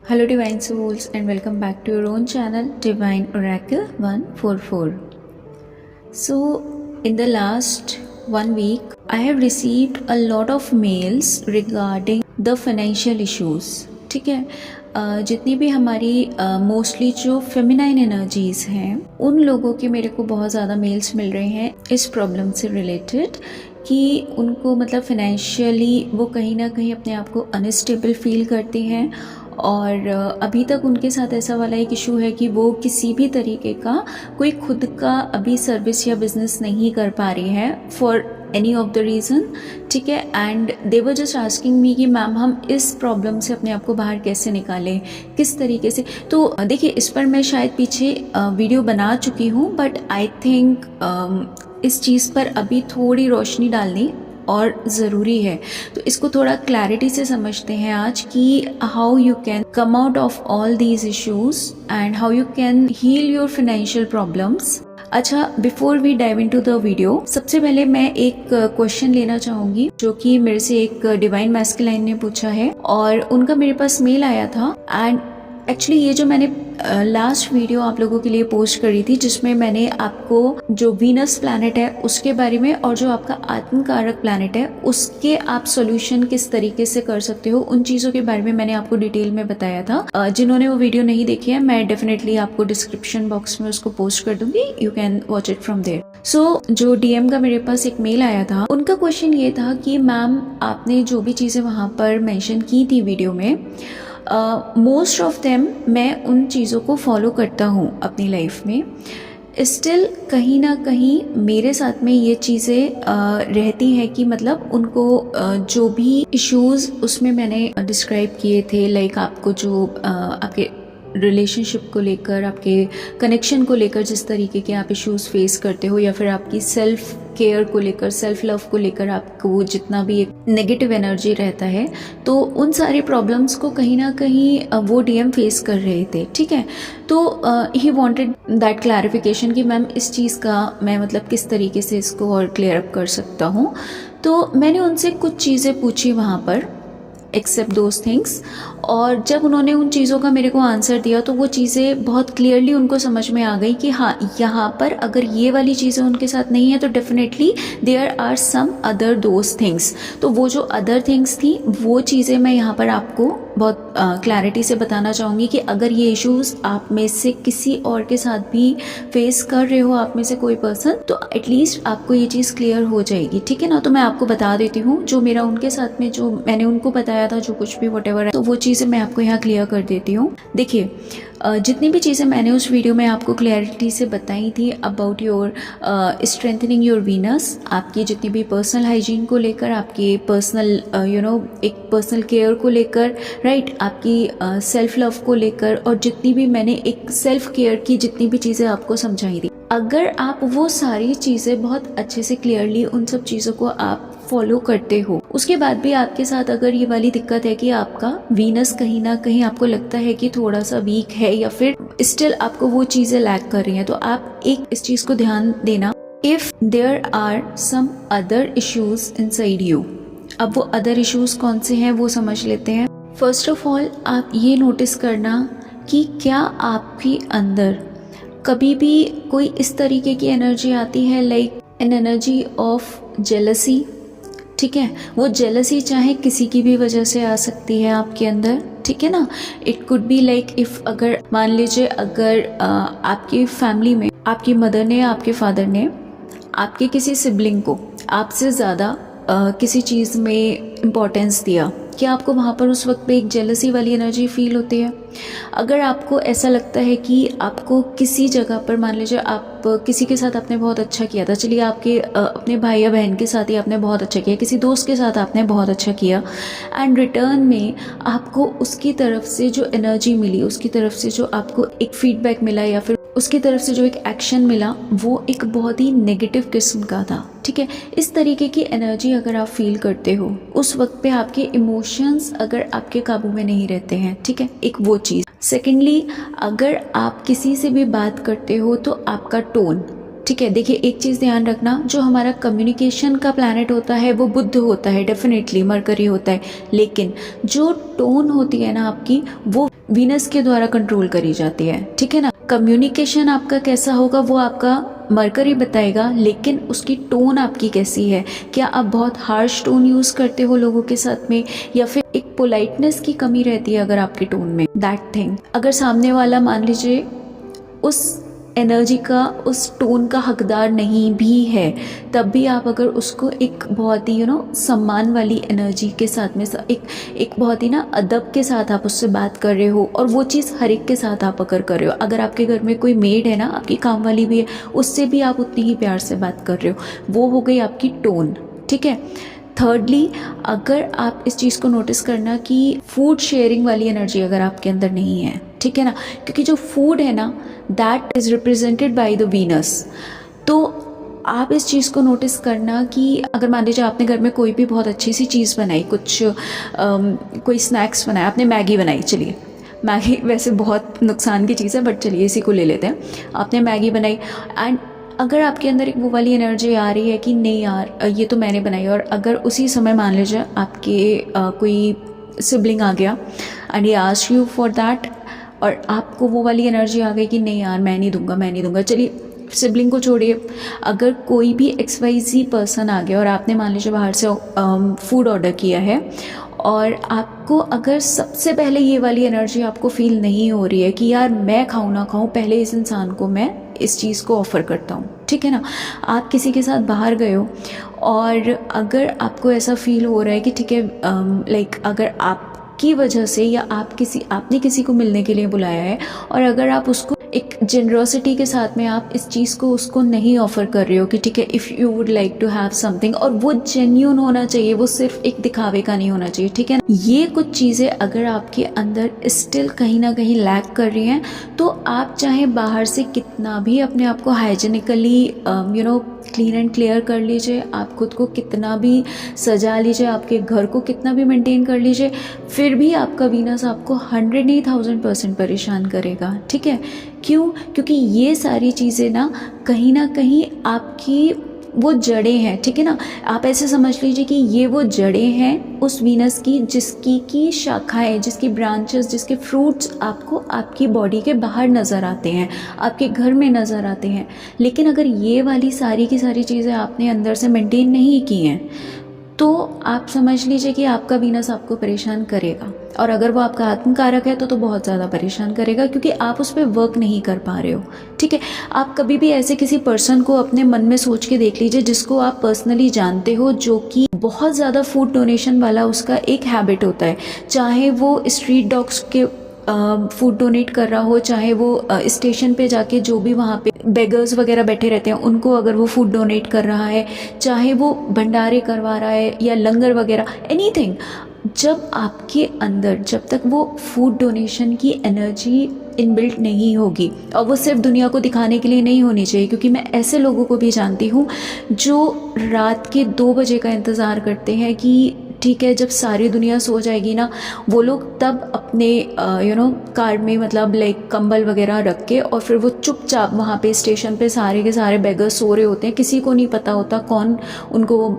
Hello Divine Souls and welcome back to your own channel Divine Oracle 144. So in the last 1 week I have received a lot of mails regarding the financial issues. ठीक है, जितनी भी हमारी mostly जो feminine energies हैं उन लोगों के मेरे को बहुत ज़्यादा मेल्स मिल रहे हैं इस प्रॉब्लम से रिलेटेड कि उनको मतलब फाइनेंशियली वो कहीं ना कहीं अपने आप को अनस्टेबल फील करती हैं और अभी तक उनके साथ ऐसा वाला एक इशू है कि वो किसी भी तरीके का कोई खुद का अभी सर्विस या बिजनेस नहीं कर पा रही है for any of the reason. ठीक है, and they were just asking me कि मैम हम इस प्रॉब्लम से अपने आप को बाहर कैसे निकालें, किस तरीके से. तो देखिए, इस पर मैं शायद पीछे वीडियो बना चुकी हूँ, बट आई थिंक इस चीज़ पर अभी थोड़ी रोशनी डालनी और ज़रूरी है. तो इसको थोड़ा क्लैरिटी से समझते हैं आज कि how you can come out of all these issues and how you can heal your financial problems. अच्छा, before we dive into the video, सबसे पहले मैं एक क्वेश्चन लेना चाहूँगी जो कि मेरे से एक डिवाइन मैस्कुलाइन ने पूछा है और उनका मेरे पास मेल आया था. एंड एक्चुअली ये जो मैंने लास्ट वीडियो आप लोगों के लिए पोस्ट करी थी जिसमें मैंने आपको जो वीनस प्लैनेट है उसके बारे में और जो आपका आत्मकारक प्लैनेट है उसके आप सॉल्यूशन किस तरीके से कर सकते हो उन चीज़ों के बारे में मैंने आपको डिटेल में बताया था. जिन्होंने वो वीडियो नहीं देखी है मैं डेफिनेटली आपको डिस्क्रिप्शन बॉक्स में उसको पोस्ट कर दूंगी, you can watch it from there. So जो डीएम का मेरे पास एक मेल आया था, उनका क्वेश्चन ये था कि मैम आपने जो भी चीज़ें वहाँ पर मैंशन की थी वीडियो में, मोस्ट ऑफ देम मैं उन चीज़ों को फॉलो करता हूँ अपनी लाइफ में. स्टिल कहीं ना कहीं मेरे साथ में ये चीज़ें रहती हैं कि मतलब उनको जो भी इश्यूज़ उसमें मैंने डिस्क्राइब किए थे, लाइक आपको जो आपके रिलेशनशिप को लेकर, आपके कनेक्शन को लेकर जिस तरीके के आप इश्यूज़ फेस करते हो, या फिर आपकी सेल्फ केयर को लेकर, सेल्फ लव को लेकर आपको जितना भी एक नेगेटिव एनर्जी रहता है, तो उन सारी प्रॉब्लम्स को कहीं ना कहीं वो डीएम फेस कर रहे थे. ठीक है, तो ही वांटेड दैट क्लैरिफिकेशन कि मैम इस चीज़ का मैं मतलब किस तरीके से इसको और क्लियर अप कर सकता हूँ. तो मैंने उनसे कुछ चीज़ें पूछी वहाँ पर, एक्सेप्ट दोज थिंग्स, और जब उन्होंने उन चीज़ों का मेरे को आंसर दिया तो वो चीज़ें बहुत क्लियरली उनको समझ में आ गई कि हाँ, यहाँ पर अगर ये वाली चीज़ें उनके साथ नहीं है तो definitely there are some other those things. तो वो जो अदर थिंग्स थी वो चीज़ें मैं यहाँ पर आपको बहुत क्लैरिटी से बताना चाहूँगी कि अगर ये इश्यूज़ आप में से किसी और के साथ भी फेस कर रहे हो, आप में से कोई पर्सन, तो एटलीस्ट आपको ये चीज़ क्लियर हो जाएगी. ठीक है ना, तो मैं आपको बता देती हूँ जो मेरा उनके साथ में, जो मैंने उनको बताया था, जो कुछ भी व्हाटएवर है, तो वो चीज़ें मैं आपको यहाँ क्लियर कर देती हूँ. देखिए, जितनी भी चीज़ें मैंने उस वीडियो में आपको क्लैरिटी से बताई थी about your strengthening your Venus, आपकी जितनी भी पर्सनल हाइजीन को लेकर, आपकी पर्सनल एक पर्सनल केयर को लेकर, राइट, आपकी सेल्फ लव को लेकर, और जितनी भी मैंने एक सेल्फ केयर की जितनी भी चीज़ें आपको समझाई थी, अगर आप वो सारी चीज़ें बहुत अच्छे से क्लियरली उन सब चीज़ों को आप फॉलो करते हो, उसके बाद भी आपके साथ अगर ये वाली दिक्कत है कि आपका वीनस कहीं ना कहीं आपको लगता है कि थोड़ा सा वीक है या फिर स्टिल आपको वो चीज़ें लैक कर रही हैं, तो आप एक इस चीज़ को ध्यान देना, if there are some other issues inside you. अब वो अदर इश्यूज कौन से हैं वो समझ लेते हैं. फर्स्ट ऑफ ऑल आप ये नोटिस करना कि क्या आपके अंदर कभी भी कोई इस तरीके की एनर्जी आती है, like an energy of jealousy. ठीक है, वो जेलसी चाहे किसी की भी वजह से आ सकती है आपके अंदर. ठीक है ना, it could be like if, अगर मान लीजिए अगर आपकी फैमिली में आपकी मदर ने या आपके फादर ने आपके किसी सिबलिंग को आपसे ज़्यादा किसी चीज़ में इम्पोर्टेंस दिया, क्या आपको वहाँ पर उस वक्त पे एक जेलसी वाली एनर्जी फील होती है? अगर आपको ऐसा लगता है कि आपको किसी जगह पर, मान लीजिए आप किसी के साथ आपने बहुत अच्छा किया था, चलिए आपके अपने भाई या बहन के साथ ही आपने बहुत अच्छा किया, किसी दोस्त के साथ आपने बहुत अच्छा किया, एंड रिटर्न में आपको उसकी तरफ से जो एनर्जी मिली, उसकी तरफ से जो आपको एक फीडबैक मिला, या फिर उसकी तरफ से जो एक एक्शन मिला, वो एक बहुत ही नेगेटिव किस्म का था. ठीक है, इस तरीके की एनर्जी अगर आप फील करते हो, उस वक्त पे आपके इमोशंस अगर आपके काबू में नहीं रहते हैं, ठीक है, एक वो चीज़. सेकेंडली, अगर आप किसी से भी बात करते हो तो आपका टोन, ठीक है। देखिए एक चीज़ ध्यान रखना, जो हमारा कम्युनिकेशन का प्लैनेट होता है वो बुध होता है, डेफिनेटली मरकरी होता है, लेकिन जो टोन होती है ना आपकी, वो वीनस के द्वारा कंट्रोल करी जाती है, ठीक है ना। कम्युनिकेशन आपका कैसा होगा वो आपका मरकरी बताएगा, लेकिन उसकी टोन आपकी कैसी है, क्या आप बहुत हार्श टोन यूज़ करते हो लोगों के साथ में, या फिर एक पोलाइटनेस की कमी रहती है अगर आपके टोन में, दैट थिंग। अगर सामने वाला मान लीजिए उस एनर्जी का, उस टोन का हकदार नहीं भी है, तब भी आप अगर उसको एक बहुत ही सम्मान वाली एनर्जी के साथ में एक बहुत ही अदब के साथ आप उससे बात कर रहे हो, और वो चीज़ हर एक के साथ आप अगर कर रहे हो, अगर आपके घर में कोई मेड है ना, आपकी काम वाली भी है, उससे भी आप उतनी ही प्यार से बात कर रहे हो, वो हो गई आपकी टोन, ठीक है। थर्डली, अगर आप इस चीज़ को नोटिस करना कि फूड शेयरिंग वाली एनर्जी अगर आपके अंदर नहीं है, ठीक है ना, क्योंकि जो फूड है ना that is represented by the Venus. तो आप इस चीज़ को नोटिस करना कि अगर मान लीजिए आपने घर में कोई भी बहुत अच्छी सी चीज़ बनाई, कुछ कोई स्नैक्स बनाया, आपने मैगी बनाई, चलिए मैगी वैसे बहुत नुकसान की चीज़ है बट चलिए इसी को ले लेते हैं, आपने मैगी बनाई, एंड अगर आपके अंदर एक वो वाली एनर्जी आ रही है कि नहीं यार ये तो मैंने बनाई, और अगर उसी समय मान लीजिए आपके कोई सिबलिंग आ गया and he asked you for that, और आपको वो वाली एनर्जी आ गई कि नहीं यार मैं नहीं दूंगा, चलिए सिबलिंग को छोड़िए, अगर कोई भी XYZ पर्सन आ गया और आपने मान लीजिए बाहर से फूड ऑर्डर किया है, और आपको अगर सबसे पहले ये वाली एनर्जी आपको फील नहीं हो रही है कि यार मैं खाऊं ना खाऊं, पहले इस इंसान को मैं इस चीज़ को ऑफ़र करता हूँ, ठीक है ना। आप किसी के साथ बाहर गए हो और अगर आपको ऐसा फील हो रहा है कि ठीक है लाइक अगर आपकी वजह से या आपने किसी को मिलने के लिए बुलाया है, और अगर आप उसको एक जेनरोसिटी के साथ में आप इस चीज़ को उसको नहीं ऑफ़र कर रहे हो कि ठीक है if you would like to have something, और वो जेन्यून होना चाहिए, वो सिर्फ एक दिखावे का नहीं होना चाहिए, ठीक है ना। ये कुछ चीज़ें अगर आपके अंदर स्टिल कहीं ना कहीं लैक कर रही हैं, तो आप चाहे बाहर से कितना भी अपने आप को हाइजीनिकली क्लीन एंड क्लियर कर लीजिए, आप खुद को कितना भी सजा लीजिए, आपके घर को कितना भी मेंटेन कर लीजिए, फिर भी आपका वीनस आपको 100 नहीं 1000% परेशान करेगा, ठीक है। क्यों? क्योंकि ये सारी चीज़ें ना कहीं आपकी वो जड़ें हैं, ठीक है ना। आप ऐसे समझ लीजिए कि ये वो जड़ें हैं उस वीनस की, जिसकी की शाखाएं, जिसकी ब्रांचेस, जिसके फ्रूट्स आपको आपकी बॉडी के बाहर नज़र आते हैं, आपके घर में नज़र आते हैं। लेकिन अगर ये वाली सारी की सारी चीज़ें आपने अंदर से मेंटेन नहीं की हैं, तो आप समझ लीजिए कि आपका वीनस आपको परेशान करेगा, और अगर वो आपका आत्मकारक है तो बहुत ज़्यादा परेशान करेगा, क्योंकि आप उस पर वर्क नहीं कर पा रहे हो, ठीक है। आप कभी भी ऐसे किसी पर्सन को अपने मन में सोच के देख लीजिए जिसको आप पर्सनली जानते हो, जो कि बहुत ज़्यादा फूड डोनेशन वाला उसका एक हैबिट होता है, चाहे वो स्ट्रीट डॉग्स के फूड डोनेट कर रहा हो, चाहे वो स्टेशन पे जाके जो भी वहाँ पे बेगर्स वगैरह बैठे रहते हैं उनको अगर वो फूड डोनेट कर रहा है, चाहे वो भंडारे करवा रहा है या लंगर वगैरह, एनीथिंग। जब आपके अंदर जब तक वो फूड डोनेशन की एनर्जी इनबिल्ट नहीं होगी, और वो सिर्फ दुनिया को दिखाने के लिए नहीं होनी चाहिए, क्योंकि मैं ऐसे लोगों को भी जानती हूँ जो रात के 2 बजे का इंतज़ार करते हैं कि ठीक है जब सारी दुनिया सो जाएगी ना, वो लोग तब अपने कार में मतलब लाइक कंबल वगैरह रख के, और फिर वो चुपचाप वहाँ पे स्टेशन पे सारे के सारे बेगर्स सो रहे होते हैं, किसी को नहीं पता होता कौन उनको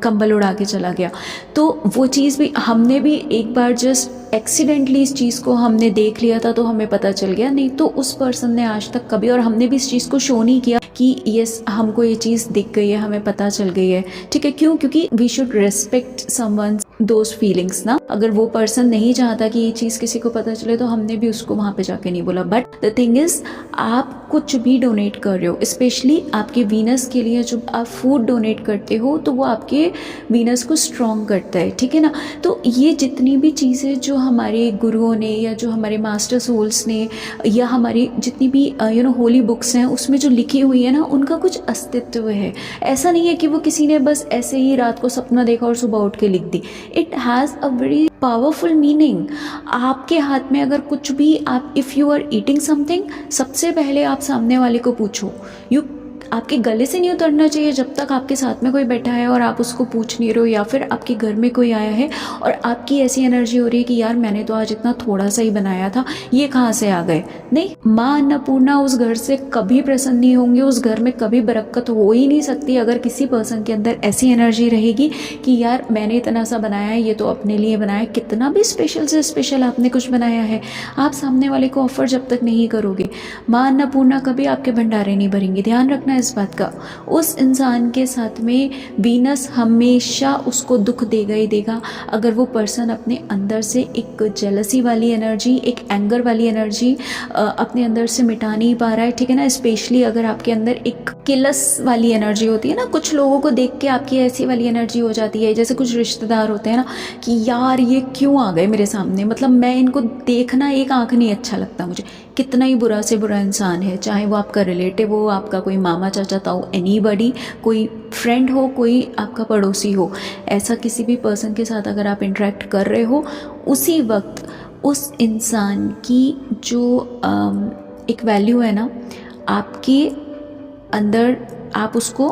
कंबल उड़ा के चला गया। तो वो चीज़ भी हमने भी एक बार जस्ट एक्सीडेंटली इस चीज़ को हमने देख लिया था, तो हमें पता चल गया, नहीं तो उस पर्सन ने आज तक कभी, और हमने भी इस चीज़ को शो नहीं किया कि यस हमको ये चीज़ दिख गई है, हमें पता चल गई है, ठीक है। क्यों? क्योंकि we should respect someone those feelings ना। अगर वो पर्सन नहीं चाहता कि ये चीज़ किसी को पता चले, तो हमने भी उसको वहाँ पे जाके नहीं बोला। बट द थिंग इज़, आप कुछ भी डोनेट कर रहे हो, स्पेशली आपके वीनस के लिए, जब आप फूड डोनेट करते हो तो वो आपके वीनस को स्ट्रॉन्ग करता है, ठीक है ना। तो ये जितनी भी चीज़ें जो हमारे गुरुओं ने या जो हमारे मास्टर सोल्स ने या हमारी जितनी भी होली बुक्स हैं उसमें जो लिखी हुई है ना, उनका कुछ अस्तित्व है। ऐसा नहीं है कि वो किसी ने बस ऐसे ही रात को सपना देखा और सुबह उठ के लिख दी। It has a very powerful meaning. आपके हाथ में अगर कुछ भी, आप if you are eating something, सबसे पहले आप सामने वाले को पूछो, आपके गले से नहीं उतरना चाहिए जब तक आपके साथ में कोई बैठा है और आप उसको पूछ नहीं रहे हो, या फिर आपके घर में कोई आया है और आपकी ऐसी एनर्जी हो रही है कि यार मैंने तो आज इतना थोड़ा सा ही बनाया था, ये कहाँ से आ गए। नहीं, माँ अन्नपूर्णा उस घर से कभी प्रसन्न नहीं होंगे, उस घर में कभी बरकत हो ही नहीं सकती अगर किसी पर्सन के अंदर ऐसी एनर्जी रहेगी कि यार मैंने इतना सा बनाया है, ये तो अपने लिए बनाया है। कितना भी स्पेशल से स्पेशल आपने कुछ बनाया है, आप सामने वाले को ऑफर जब तक नहीं करोगे, माँ अन्नपूर्णा कभी आपके भंडारे नहीं भरेंगी। ध्यान रखना इस बात का। उस इंसान के साथ में वीनस हमेशा उसको दुख देगा ही देगा अगर वो पर्सन अपने अंदर से एक जेलसी वाली एनर्जी, एक एंगर वाली एनर्जी अपने अंदर से मिटा नहीं पा रहा है, ठीक है ना। स्पेशली अगर आपके अंदर एक किलस वाली एनर्जी होती है ना, कुछ लोगों को देख के आपकी ऐसी वाली एनर्जी हो जाती है, जैसे कुछ रिश्तेदार होते हैं ना कि यार ये क्यों आ गए मेरे सामने, मतलब मैं इनको देखना एक आंख नहीं अच्छा लगता मुझे। कितना ही बुरा से बुरा इंसान है, चाहे वो आपका रिलेटिव हो, आपका कोई मामा चाचा ताऊ, एनीबॉडी, कोई फ्रेंड हो, कोई आपका पड़ोसी हो, ऐसा किसी भी पर्सन के साथ अगर आप इंटरेक्ट कर रहे हो, उसी वक्त उस इंसान की जो एक वैल्यू है ना आपके अंदर, आप उसको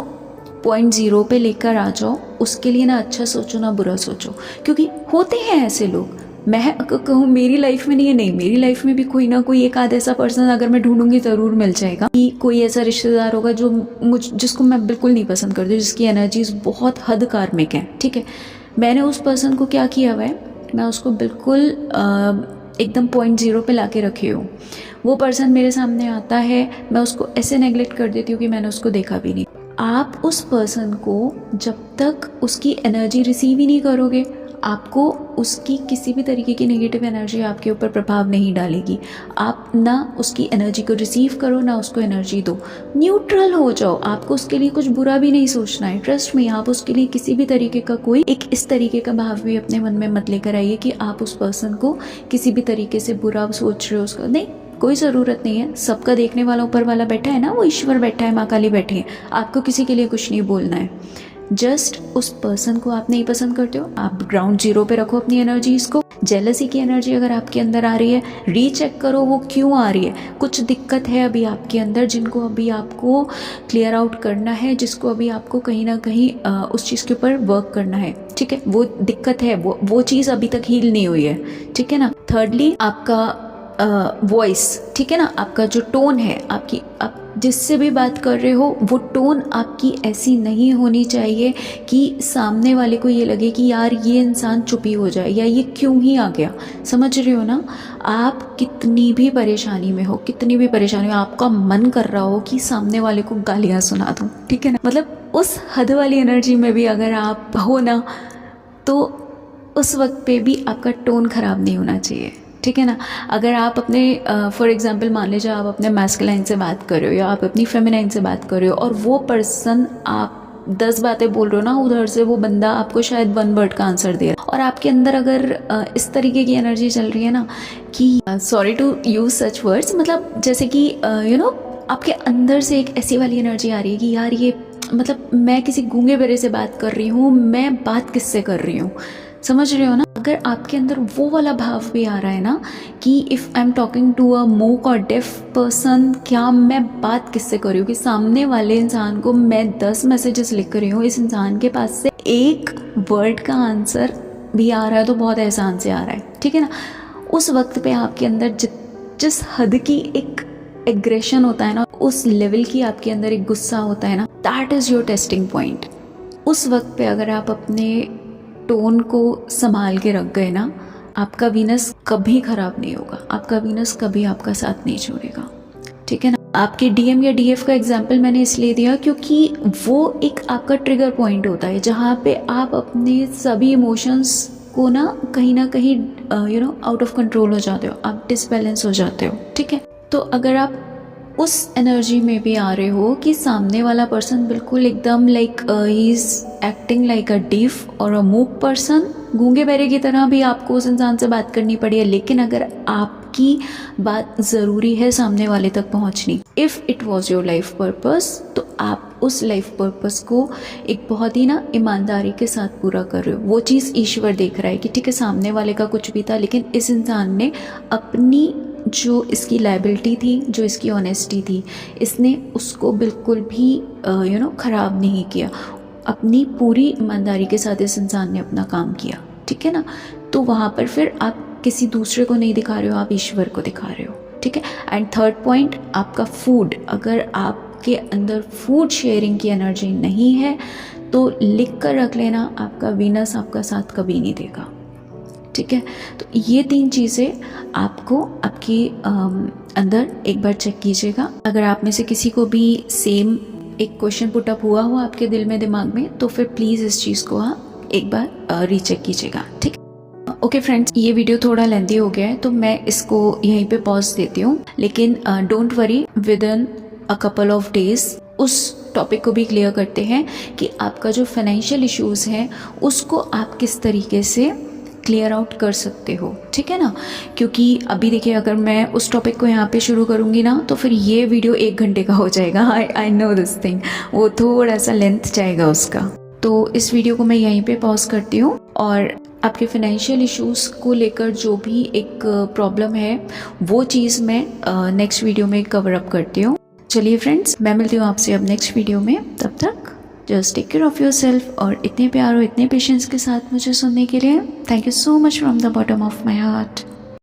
0.0 पे लेकर आ जाओ। उसके लिए ना अच्छा सोचो ना बुरा सोचो, क्योंकि होते हैं ऐसे लोग। मैं कहूँ मेरी लाइफ में नहीं है, नहीं मेरी लाइफ में भी कोई ना कोई एक आध ऐसा पर्सन अगर मैं ढूंढूंगी ज़रूर मिल जाएगा कि कोई ऐसा रिश्तेदार होगा जो जिसको मैं बिल्कुल नहीं पसंद करती, जिसकी एनर्जीज बहुत हद कार्मिक है, ठीक है। मैंने उस पर्सन को क्या किया हुआ है, मैं उसको बिल्कुल एकदम 0.0 पे ला के रखी हूँ। वो पर्सन मेरे सामने आता है, मैं उसको ऐसे नेगलेक्ट कर देती हूँ कि मैंने उसको देखा भी नहीं। आप उस पर्सन को जब तक उसकी एनर्जी रिसीव ही नहीं करोगे, आपको उसकी किसी भी तरीके की नेगेटिव एनर्जी आपके ऊपर प्रभाव नहीं डालेगी। आप ना उसकी एनर्जी को रिसीव करो, ना उसको एनर्जी दो, न्यूट्रल हो जाओ। आपको उसके लिए कुछ बुरा भी नहीं सोचना है, ट्रस्ट में। आप उसके लिए किसी भी तरीके का कोई एक इस तरीके का भाव भी अपने मन में मत लेकर आइए कि आप उस पर्सन को किसी भी तरीके से बुरा सोच रहे हो। उसका नहीं, कोई ज़रूरत नहीं है। सबका देखने वाला ऊपर वाला बैठा है ना, वो ईश्वर बैठा है, माँ काली बैठी है। आपको किसी के लिए कुछ नहीं बोलना है। जस्ट उस पर्सन को आप नहीं पसंद करते हो, आप ग्राउंड 0 पे रखो अपनी एनर्जीज को। जेलसी की एनर्जी अगर आपके अंदर आ रही है, रीचेक करो वो क्यों आ रही है। कुछ दिक्कत है अभी आपके अंदर जिनको अभी आपको क्लियर आउट करना है, जिसको अभी आपको कहीं ना कहीं उस चीज़ के ऊपर वर्क करना है, ठीक है। वो दिक्कत है, वो चीज़ अभी तक हील नहीं हुई है, ठीक है ना। थर्डली आपका वॉइस, ठीक है ना, आपका जो टोन है, आप जिससे भी बात कर रहे हो, वो टोन आपकी ऐसी नहीं होनी चाहिए कि सामने वाले को ये लगे कि यार ये इंसान चुप ही हो जाए या ये क्यों ही आ गया। समझ रहे हो ना। आप कितनी भी परेशानी में हो, कितनी भी परेशानी में, आपका मन कर रहा हो कि सामने वाले को गालियाँ सुना दूँ, ठीक है ना, मतलब उस हद वाली एनर्जी में भी अगर आप हो ना, तो उस वक्त पे भी आपका टोन ख़राब नहीं होना चाहिए, ठीक है ना। अगर आप अपने फॉर एग्जांपल मान लीजिए आप अपने मैस्कुलाइन से बात कर रहे हो या आप अपनी फेमिनाइन से बात कर रहे हो और वो पर्सन आप 10 बातें बोल रहे हो ना, उधर से वो बंदा आपको शायद 1 वर्ड का आंसर दे रहा है और आपके अंदर अगर इस तरीके की एनर्जी चल रही है ना कि sorry to use such words, मतलब जैसे कि आपके अंदर से एक ऐसी वाली एनर्जी आ रही है कि यार ये मतलब मैं किसी गूंगे बहरे से बात कर रही हूँ, मैं बात किससे कर रही हूँ। समझ रहे हो ना। अगर आपके अंदर वो वाला भाव भी आ रहा है ना कि if I am talking to a मूक और डेफ पर्सन, क्या मैं बात किससे कर रही हूँ, कि सामने वाले इंसान को मैं 10 मैसेजेस लिख रही हूँ, इस इंसान के पास से एक वर्ड का आंसर भी आ रहा है तो बहुत एहसान से आ रहा है, ठीक है ना। उस वक्त पे आपके अंदर जिस हद की एक एग्रेशन होता है ना, उस लेवल की आपके अंदर एक गुस्सा होता है ना, that is your testing point. उस वक्त पे अगर आप अपने टोन को संभाल के रख गए ना, आपका वीनस कभी ख़राब नहीं होगा, आपका वीनस कभी आपका साथ नहीं छोड़ेगा, ठीक है ना। आपके डीएम या डीएफ का एग्जाम्पल मैंने इसलिए दिया क्योंकि वो एक आपका ट्रिगर पॉइंट होता है जहाँ पे आप अपने सभी इमोशंस को ना कहीं आउट ऑफ कंट्रोल हो जाते हो, आप डिसबैलेंस हो जाते हो, ठीक है। तो अगर आप उस एनर्जी में भी आ रहे हो कि सामने वाला पर्सन बिल्कुल एकदम like he is acting like a deaf और अ मूक पर्सन, गूंगे बहरे की तरह भी आपको उस इंसान से बात करनी पड़ी है, लेकिन अगर आपकी बात ज़रूरी है सामने वाले तक पहुंचनी, if it was your life purpose, तो आप उस लाइफ पर्पस को एक बहुत ही ना ईमानदारी के साथ पूरा कर रहे हो। वो चीज़ ईश्वर देख रहा है कि ठीक है सामने वाले का कुछ भी था, लेकिन इस इंसान ने अपनी जो इसकी लायबिलिटी थी, जो इसकी ऑनेस्टी थी, इसने उसको बिल्कुल भी ख़राब नहीं किया। अपनी पूरी ईमानदारी के साथ इस इंसान ने अपना काम किया, ठीक है ना। तो वहाँ पर फिर आप किसी दूसरे को नहीं दिखा रहे हो, आप ईश्वर को दिखा रहे हो, ठीक है। एंड थर्ड पॉइंट, आपका फूड, अगर आपके अंदर फूड शेयरिंग की एनर्जी नहीं है तो लिख कर रख लेना, आपका वीनस आपका साथ कभी नहीं देगा, ठीक है। तो ये 3 चीज़ें आपको आपके अंदर एक बार चेक कीजिएगा। अगर आप में से किसी को भी सेम एक क्वेश्चन पुट अप हुआ हो आपके दिल में, दिमाग में, तो फिर प्लीज़ इस चीज़ को आप एक बार रीचेक कीजिएगा, ठीक है। ओके फ्रेंड्स, ये वीडियो थोड़ा लेंथी हो गया है तो मैं इसको यहीं पे पॉज देती हूँ, लेकिन don't worry, with in a couple of days उस टॉपिक को भी क्लियर करते हैं कि आपका जो फाइनेंशियल इश्यूज़ हैं उसको आप किस तरीके से क्लियर आउट कर सकते हो, ठीक है ना। क्योंकि अभी देखिए, अगर मैं उस टॉपिक को यहाँ पे शुरू करूँगी ना तो फिर ये वीडियो 1 घंटे का हो जाएगा। आई नो दिस थिंग, वो थोड़ा सा लेंथ जाएगा उसका। तो इस वीडियो को मैं यहीं पे पॉज करती हूँ और आपके फाइनेंशियल इश्यूज़ को लेकर जो भी एक प्रॉब्लम है वो चीज़ मैं नेक्स्ट वीडियो में कवर अप करती हूँ। चलिए फ्रेंड्स, मैं मिलती हूँ आपसे अब नेक्स्ट वीडियो में। तब तक just take care of yourself, और इतने प्यार और इतने पेशेंस के साथ मुझे सुनने के लिए thank you so much from the bottom of my heart.